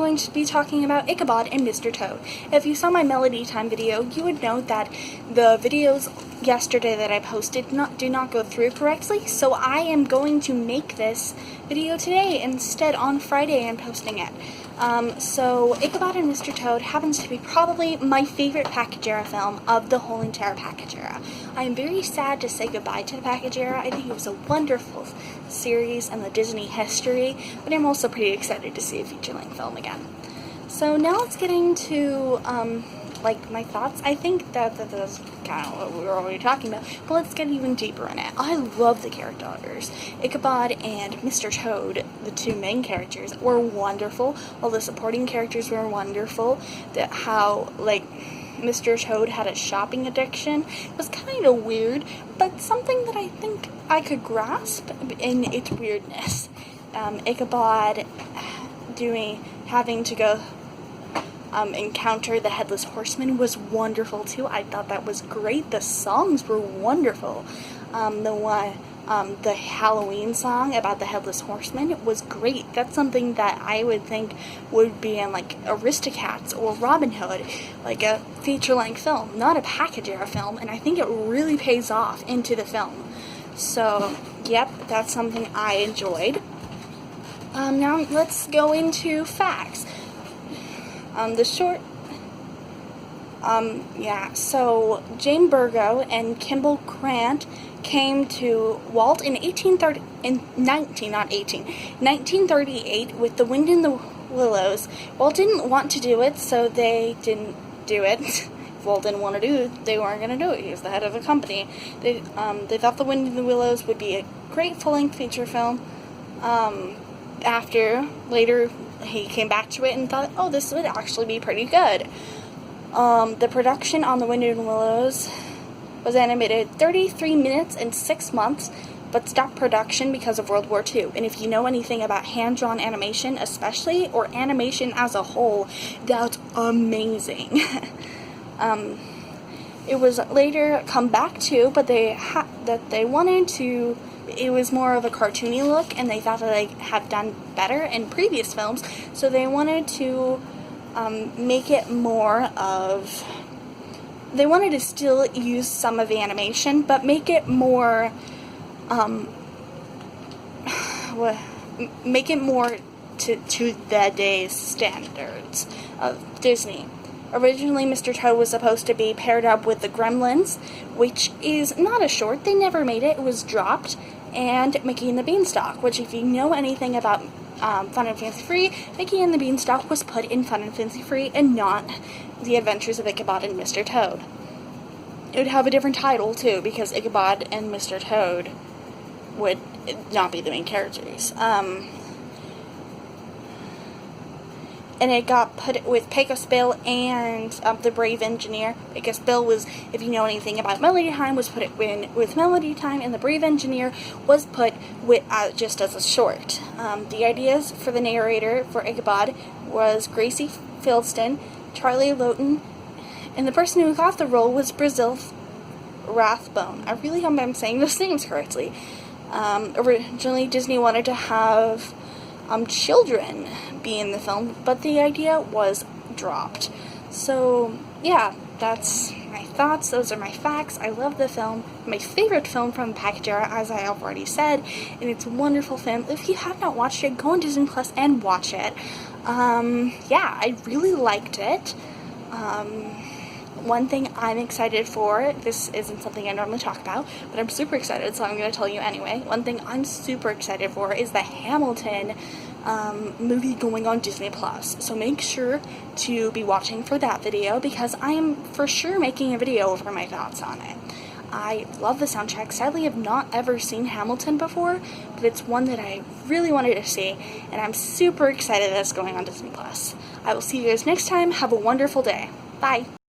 going to be talking about Ichabod and Mr. Toad. If you saw my Melody Time video, you would know that the videos yesterday that I posted do not go through correctly, so I am going to make this video today instead on Friday and posting it. So Ichabod and Mr. Toad happens to be probably my favorite package era film of the whole entire package era. I am very sad to say goodbye to the package era. I think it was a wonderful series in the Disney history, but I'm also pretty excited to see a feature-length film again. So now let's get into my thoughts. I think that's kind of what we were already talking about, but let's get even deeper in it. I love the characters. Ichabod and Mr. Toad, the two main characters, were wonderful. All the supporting characters were wonderful. How Mr. Toad had a shopping addiction was kind of weird, but something that I think I could grasp in its weirdness. Ichabod having to go encounter the Headless Horseman was wonderful too. I thought that was great. The songs were wonderful. The Halloween song about the Headless Horseman was great. That's something that I would think would be in Aristocats or Robin Hood, like a feature-length film, not a package era film, and I think it really pays off into the film. So, yep, that's something I enjoyed. Now let's go into facts. So Jane Burgo and Kimball Grant came to Walt in 1938 with The Wind in the Willows. Walt didn't want to do it, so they didn't do it. If Walt didn't want to do it, they weren't going to do it. He was the head of the company. They thought The Wind in the Willows would be a great full-length feature film. Later he came back to it and thought, oh, this would actually be pretty good. The production on The Wind in the Willows was animated 33 minutes and 6 months, but stopped production because of World War II. And if you know anything about hand-drawn animation, especially, or animation as a whole, that's amazing. It was later come back to, but it was more of a cartoony look, and they thought that they had done better in previous films, so they wanted to make it more of... They wanted to still use some of the animation, but make it more... make it more to the day's standards of Disney. Originally, Mr. Toad was supposed to be paired up with the Gremlins, which is not a short. They never made it. It was dropped. And Mickey and the Beanstalk, which, if you know anything about Fun and Fancy Free, Mickey and the Beanstalk was put in Fun and Fancy Free and not The Adventures of Ichabod and Mr. Toad. It would have a different title, too, because Ichabod and Mr. Toad would not be the main characters. And it got put with Pecos Bill and the Brave Engineer. Pecos Bill was, if you know anything about Melody Time, was put with Melody Time, and the Brave Engineer was put with just as a short. The ideas for the narrator for Ichabod was Gracie Fieldston, Charlie Lowton, and the person who got the role was Brazil Rathbone. I really hope I'm saying those names correctly. Originally, Disney wanted to have children be in the film, but the idea was dropped. So, yeah, that's my thoughts. Those are my facts. I love the film. My favorite film from the package era, as I have already said, and it's a wonderful film. If you have not watched it, go on Disney Plus and watch it. Yeah, I really liked it. One thing I'm excited for, this isn't something I normally talk about, but I'm super excited, so I'm going to tell you anyway. One thing I'm super excited for is the Hamilton movie going on Disney Plus. So make sure to be watching for that video, because I am for sure making a video over my thoughts on it. I love the soundtrack. Sadly, I've not ever seen Hamilton before, but it's one that I really wanted to see, and I'm super excited that it's going on Disney Plus. I will see you guys next time. Have a wonderful day. Bye.